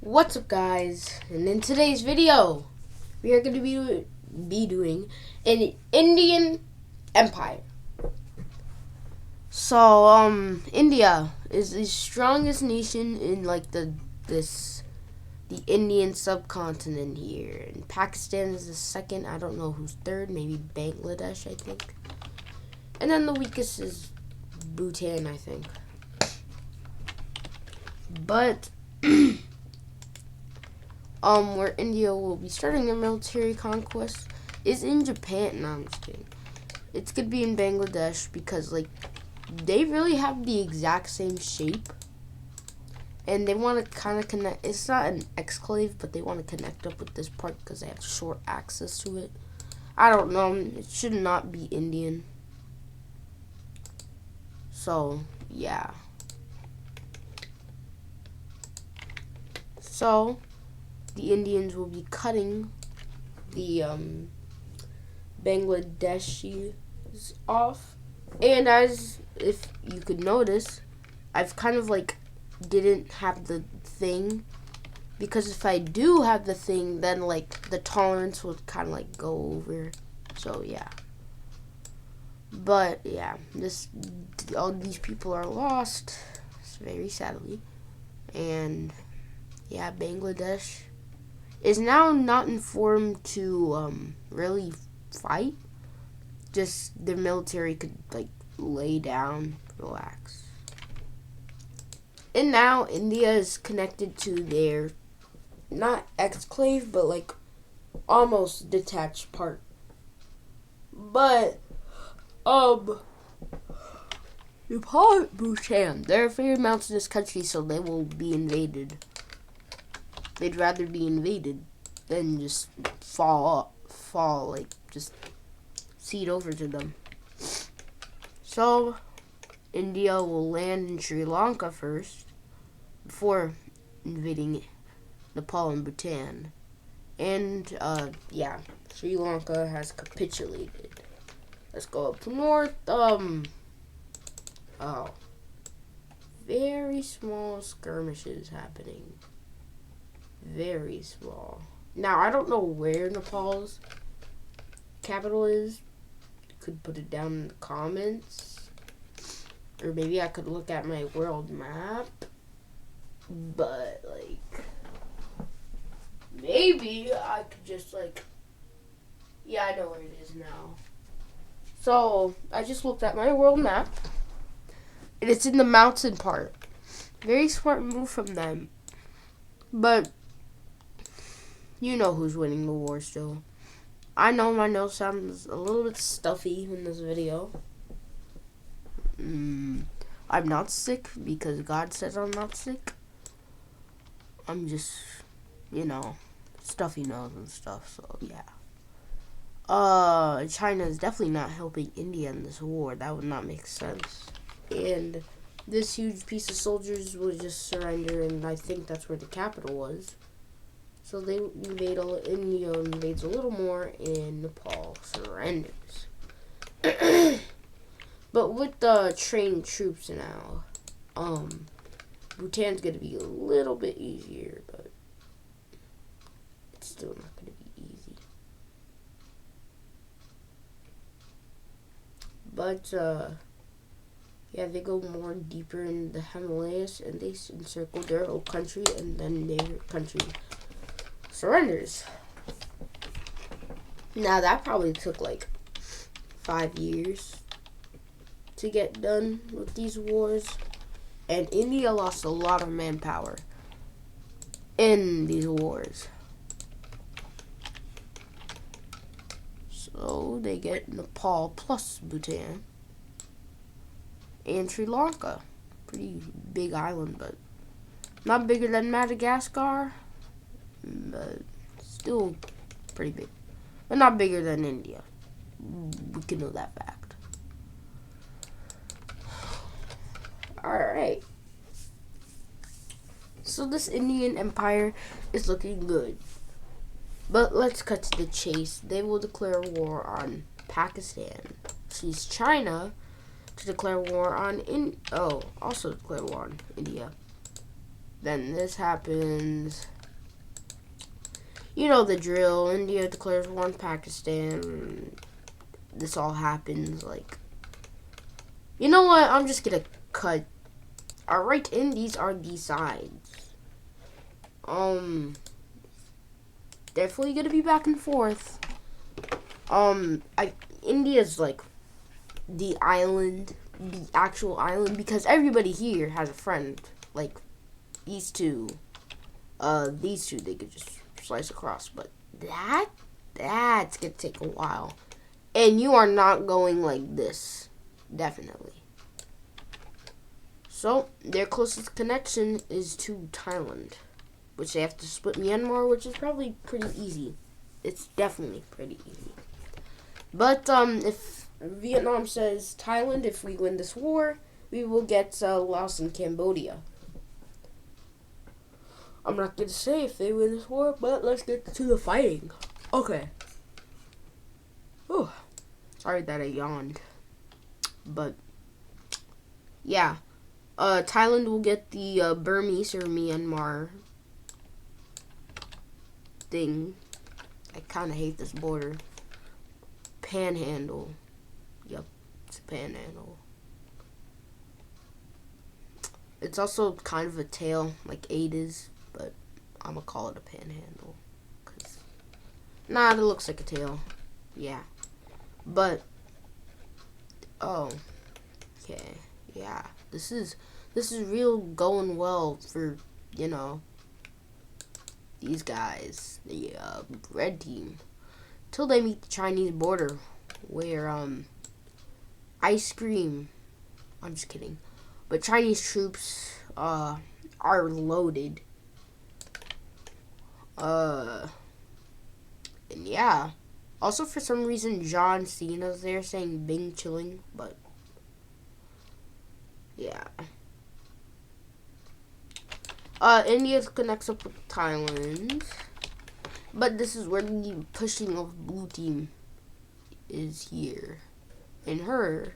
What's up, guys? And in today's video, we are going to be doing an Indian empire. So, India is the strongest nation in the Indian subcontinent here, and Pakistan is the second. I don't know who's third. Maybe Bangladesh, I think. And then the weakest is Bhutan, I think. But where India will be starting their military conquest is in Japan. No, I'm just kidding. It's gonna be in Bangladesh because they really have the exact same shape, and they want to kind of connect. It's not an exclave, but they want to connect up with this part because they have short access to it. I don't know. It should not be Indian. So yeah. So the Indians will be cutting the Bangladeshis off. And as if you could notice, I've kind of didn't have the thing, because if I do have the thing, then the tolerance would kind of go over. So yeah. But yeah, all these people are lost, very sadly. And yeah, Bangladesh is now not informed to really fight. Just their military could lay down, relax. And now India is connected to their not exclave, but almost detached part. But Nepal and Bhutan, they're very mountainous country, so they will be invaded. They'd rather be invaded than just just cede over to them. So India will land in Sri Lanka first before invading Nepal and Bhutan. And yeah, Sri Lanka has capitulated. Let's go up north. Very small skirmishes happening. Very small. Now, I don't know where Nepal's capital is. You could put it down in the comments. Or maybe I could look at my world map. But, maybe I could just, yeah, I know where it is now. So, I just looked at my world map. And it's in the mountain part. Very smart move from them. But you know who's winning the war still. I know my nose sounds a little bit stuffy in this video. I'm not sick because God says I'm not sick. I'm just, stuffy nose and stuff, so yeah. China is definitely not helping India in this war. That would not make sense. And this huge piece of soldiers will just surrender, and I think that's where the capital was. So they invade India invades a little more, and Nepal surrenders. But with the trained troops now, Bhutan's gonna be a little bit easier, but it's still not gonna be easy. But yeah, they go more deeper in the Himalayas, and they encircle their whole country, and then their country surrenders. Now, that probably took 5 years to get done with these wars, and India lost a lot of manpower in these wars. So they get Nepal plus Bhutan and Sri Lanka. Pretty big island, but not bigger than Madagascar, but still pretty big. But not bigger than India. We can know that fact. Alright. So this Indian empire is looking good. But let's cut to the chase. They will declare war on Pakistan. Choose China to declare war on also declare war on India. Then this happens. You know the drill. India declares war on Pakistan. This all happens like. You know what? I'm just gonna cut. Alright, and these are the sides. Definitely gonna be back and forth. India's like the island, the actual island, because everybody here has a friend. Like these two they could just slice across, but that's gonna take a while. And you are not going like this, definitely. So their closest connection is to Thailand, which they have to split Myanmar, which is probably pretty easy. It's definitely pretty easy. But if Vietnam says Thailand, if we win this war, we will get Laos and Cambodia. I'm not going to say if they win this war, but let's get to the fighting. Okay. Whew. Sorry that I yawned. But, yeah. Thailand will get the Burmese or Myanmar thing. I kind of hate this border. Panhandle. Yep, it's a panhandle. It's also kind of a tail, like 8 is, but I'm gonna call it a panhandle. Nah, it looks like a tail. Yeah. But, oh, okay, yeah. This is real going well for, you know, these guys, the red team, till they meet the Chinese border, where ice cream. I'm just kidding, but Chinese troops are loaded. And yeah. Also, for some reason, John Cena's there saying Bing Chilling, but yeah. India connects up with Thailand, but this is where the pushing of blue team is here. And her,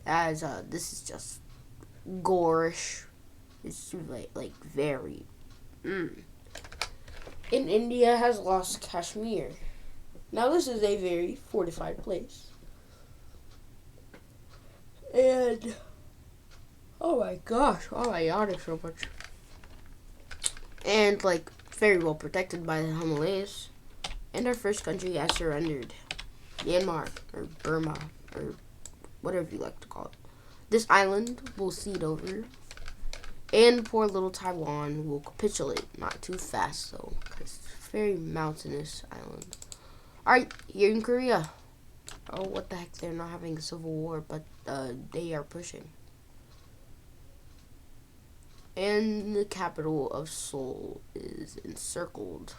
as this is just gorish. It's like very. And India has lost Kashmir. Now this is a very fortified place. And oh my gosh, oh I yawned so much. And like very well protected by the Himalayas. And our first country has surrendered. Myanmar or Burma or whatever you like to call it. This island will cede over. And poor little Taiwan will capitulate. Not too fast though, because it's a very mountainous island. Alright, here in Korea. Oh, what the heck, they're not having a civil war, but they are pushing. And the capital of Seoul is encircled.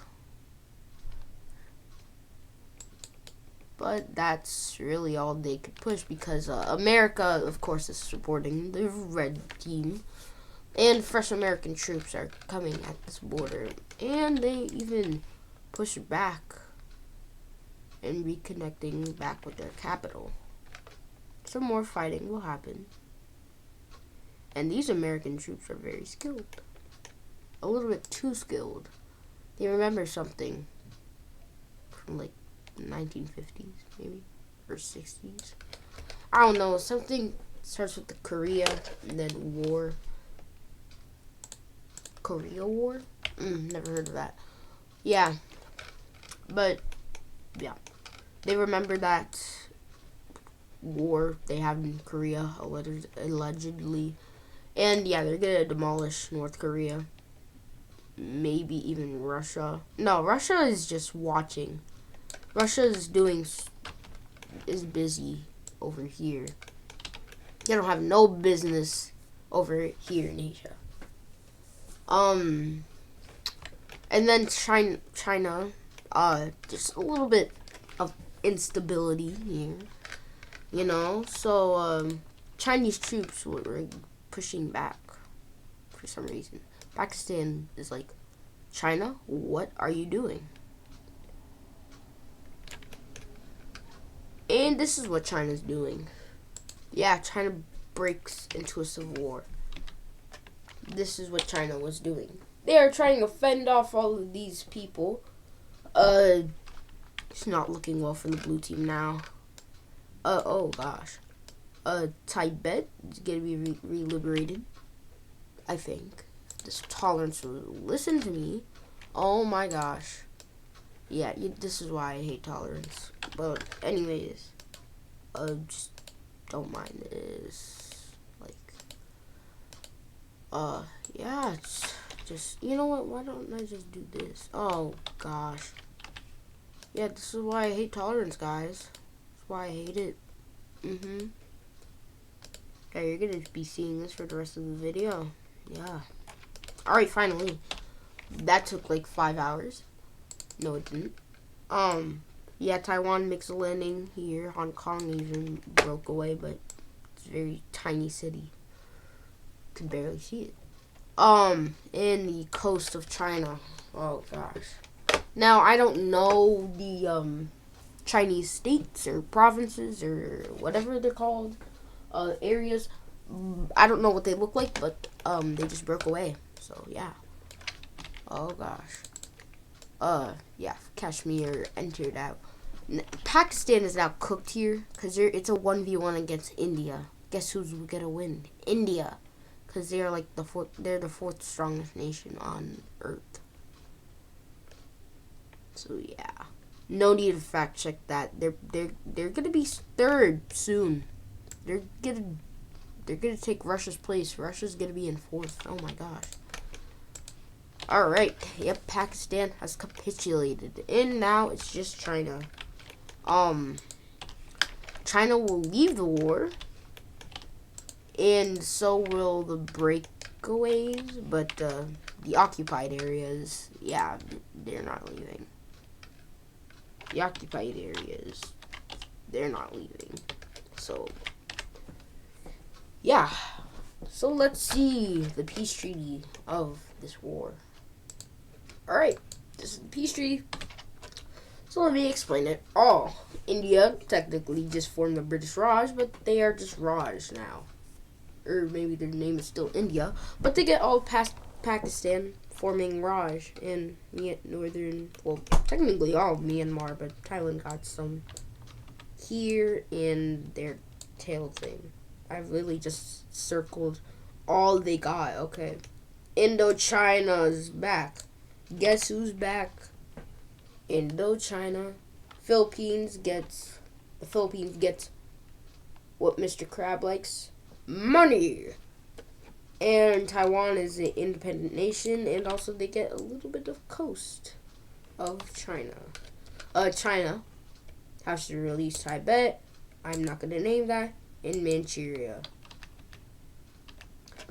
But that's really all they could push, because America, of course, is supporting the red team. And fresh American troops are coming at this border. And they even push back and reconnecting back with their capital. Some more fighting will happen. And these American troops are very skilled. A little bit too skilled. They remember something from like 1950s, maybe, or 60s. I don't know. Something starts with the Korea and then war. Korea War? Never heard of that. Yeah. But, yeah. They remember that war they had in Korea, allegedly. And, yeah, they're gonna demolish North Korea. Maybe even Russia. No, Russia is just watching. Russia is busy over here. They don't have no business over here in Asia. And then China, just a little bit of instability here, you know. So Chinese troops were pushing back for some reason. Pakistan is like, China, what are you doing? And this is what China's doing. Yeah, China breaks into a civil war. This is what China was doing. They are trying to fend off all of these people. It's not looking well for the blue team now. Oh gosh. Tibet is gonna be re-liberated. I think. This tolerance will listen to me. Oh my gosh. Yeah, this is why I hate tolerance. But anyways, just don't mind this. Like, yeah, it's just, you know what? Why don't I just do this? Oh gosh. Yeah, this is why I hate tolerance, guys. That's why I hate it. Yeah, you're gonna be seeing this for the rest of the video. Yeah. Alright, finally. That took like 5 hours. No, it didn't. Yeah, Taiwan makes a landing here. Hong Kong even broke away, but it's a very tiny city. Can barely see it. In the coast of China. Oh gosh. Now I don't know the Chinese states or provinces or whatever they're called, areas. I don't know what they look like, but they just broke away. So yeah. Oh gosh. Yeah, Kashmir entered out. Pakistan is now cooked here because it's a 1v1 against India. Guess who's gonna win? India, because they're like they're the fourth strongest nation on Earth. So yeah, no need to fact check that. They're gonna be third soon. They're gonna take Russia's place. Russia's gonna be in fourth. Oh my gosh. Alright, yep, Pakistan has capitulated. And now it's just China. China will leave the war. And so will the breakaways. But the occupied areas, yeah, they're not leaving. The occupied areas, they're not leaving. So, yeah. So let's see the peace treaty of this war. Alright, this is the peace treaty. So let me explain it. India technically just formed the British Raj, but they are just Raj now. Or maybe their name is still India. But they get all past Pakistan forming Raj and northern, well, technically all of Myanmar, but Thailand got some here in their tail thing. I've literally just circled all they got. Okay. Indochina's back. Guess who's back? Indochina. The Philippines gets what Mr. Crab likes. Money. And Taiwan is an independent nation, and also they get a little bit of coast of China. China has to release Tibet. I'm not going to name that. In Manchuria.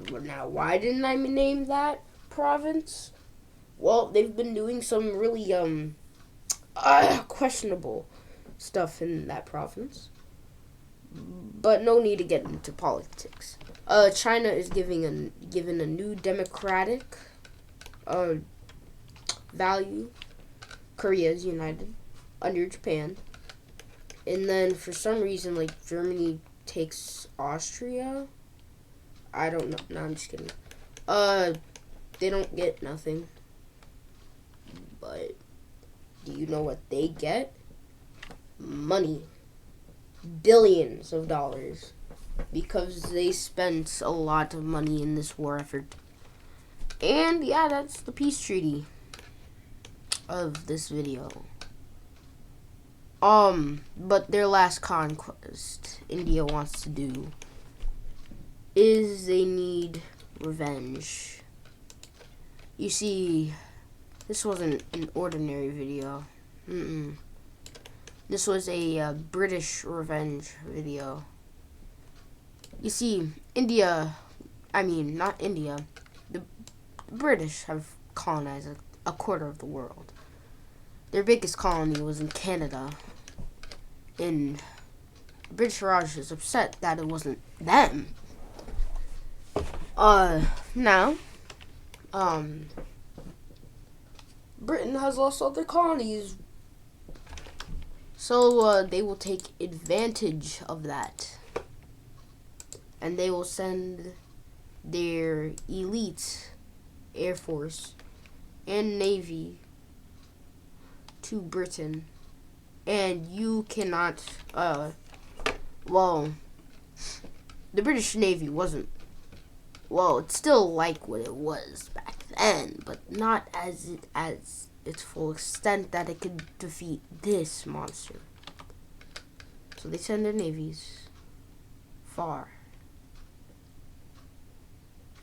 Now, why didn't I name that province? Well, they've been doing some really questionable stuff in that province. But no need to get into politics. China is given a new democratic value. Korea is united under Japan. And then for some reason, like, Germany takes Austria. I don't know. No, I'm just kidding. They don't get nothing. But do you know what they get? Money. Billions of dollars. Because they spent a lot of money in this war effort. And yeah, that's the peace treaty of this video. But their last conquest India wants to do is they need revenge. You see, this wasn't an ordinary video. This was a British revenge video. You see, not India, the British have colonized a quarter of the world. Their biggest colony was in Canada. And British Raj is upset that it wasn't them. Now, Britain has lost all their colonies. So, they will take advantage of that. And they will send their elite Air Force and Navy to Britain. And you cannot, well, the British Navy wasn't, well, it's still like what it was back then, but not as its full extent that it could defeat this monster. So they send their navies far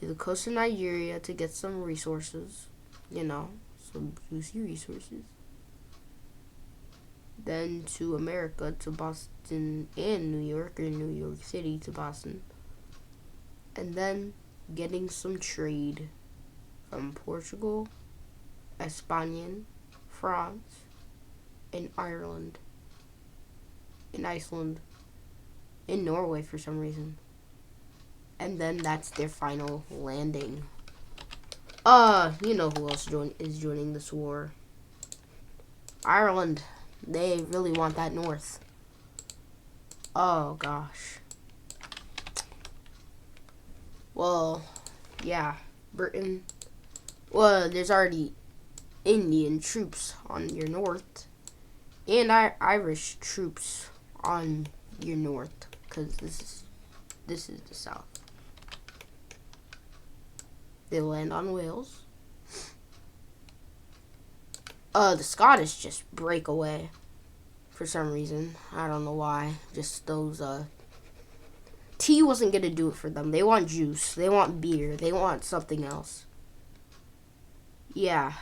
to the coast of Nigeria to get some resources, some juicy resources. Then to America, to Boston and New York, or New York City to Boston. And then getting some trade from Portugal, Espagne, France, and Ireland, in Iceland, in Norway for some reason. And then that's their final landing. You know who else is joining this war? Ireland. They really want that north. Oh gosh. Well, yeah, Britain. Well, there's already Indian troops on your north, and Irish troops on your north, because this is the south. They land on Wales. The Scottish just break away for some reason. I don't know why. Just those, tea wasn't gonna do it for them. They want juice. They want beer. They want something else. Yeah.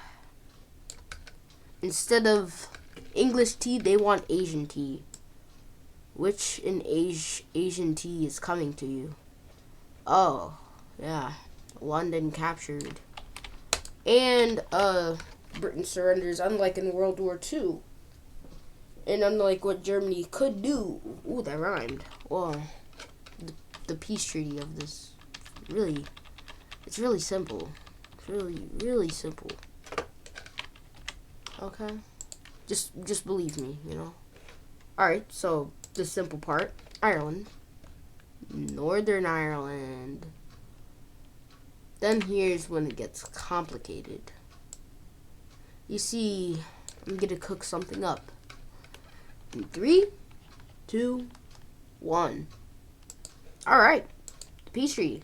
Instead of English tea, they want Asian tea. Which in Asian tea is coming to you? Oh, yeah. London captured. And, Britain surrenders, unlike in World War II. And unlike what Germany could do. Ooh, that rhymed. Well, the peace treaty of this, really, it's really simple. It's really, really simple. Okay? Just believe me, Alright, so, the simple part. Ireland. Northern Ireland. Then here's when it gets complicated. You see, I'm gonna cook something up. In 3, 2, 1. Alright. The peace treaty.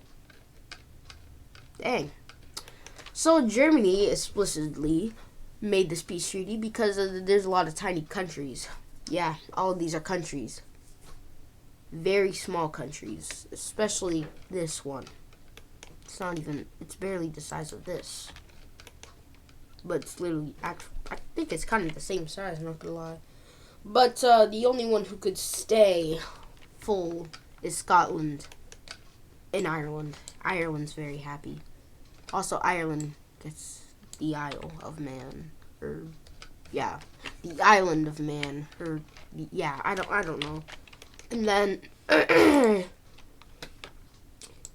Dang. So Germany explicitly made this peace treaty because there's a lot of tiny countries. Yeah, all of these are countries. Very small countries. Especially this one. It's barely the size of this. But it's literally, I think it's kind of the same size, not gonna lie. But the only one who could stay full is Scotland and Ireland. Ireland's very happy. Also, Ireland gets the Isle of Man, the Island of Man, I don't know. And then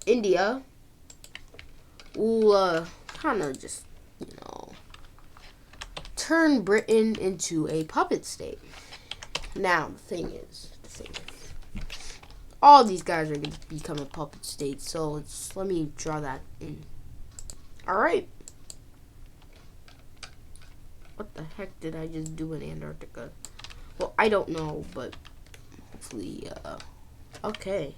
India will kind of just turn Britain into a puppet state. Now, the thing is, all these guys are going to become a puppet state, so let me draw that in. Alright. What the heck did I just do in Antarctica? Well, I don't know, but hopefully, okay.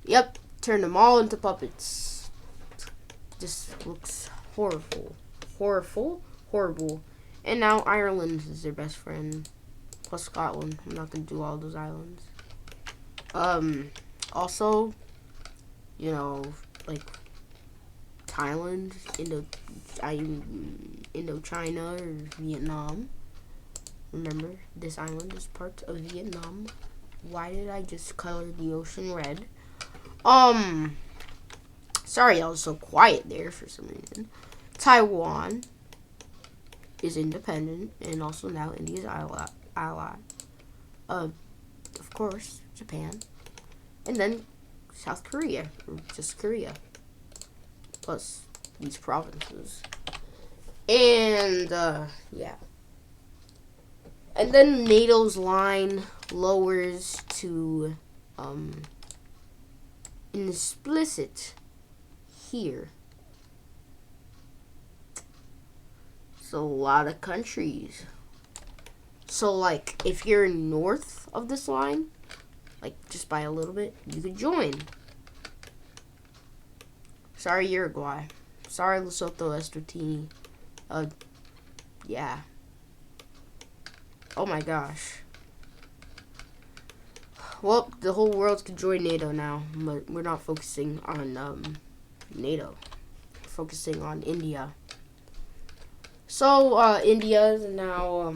Yep, turn them all into puppets. Just looks horrible. Horrible. And now Ireland is their best friend. Plus Scotland. I'm not gonna do all those islands. Also, like Thailand, Indochina, or Vietnam. Remember, this island is part of Vietnam. Why did I just color the ocean red? Sorry I was so quiet there for some reason. Taiwan is independent and also now India's ally. Of course, Japan. And then South Korea, or just Korea. Plus these provinces. And, yeah. And then NATO's line lowers to, explicit here. It's a lot of countries. So, like, if you're north of this line, like, just by a little bit, you could join. Sorry, Uruguay. Sorry, Lesotho Eswatini. Yeah. Oh my gosh. Well, the whole world could join NATO now, but we're not focusing on NATO. We're focusing on India. So, India is now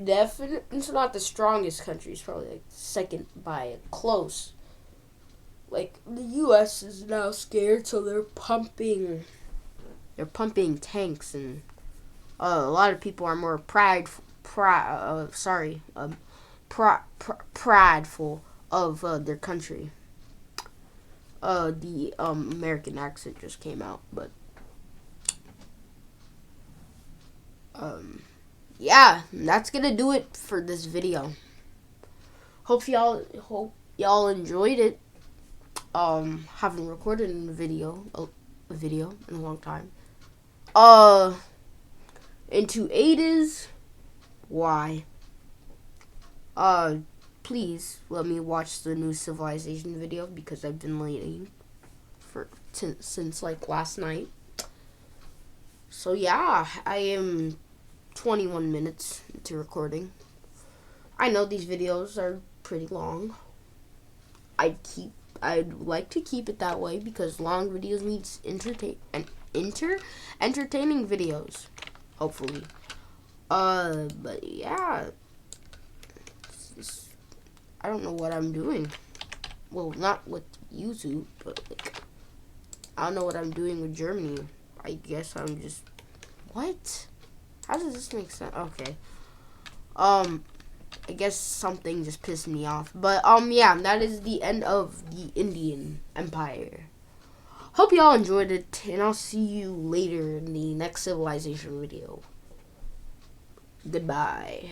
definitely, it's not the strongest country. It's probably like second by a close. Like, the U.S. is now scared, so they're pumping tanks, and a lot of people are more prideful of their country. The American accent just came out, but yeah, that's gonna do it for this video. Hope y'all enjoyed it. Haven't recorded a video in a long time. Into Ada's why. Please let me watch the new Civilization video because I've been waiting since like last night. So yeah, I am 21 minutes into recording. I know these videos are pretty long. I'd like to keep it that way because long videos means entertaining videos, hopefully. But yeah, I don't know what I'm doing. Well, not with YouTube, but like, I don't know what I'm doing with Germany. I guess I'm just, what? How does this make sense? Okay. I guess something just pissed me off. But, yeah, that is the end of the Indian Empire. Hope y'all enjoyed it, and I'll see you later in the next Civilization video. Goodbye.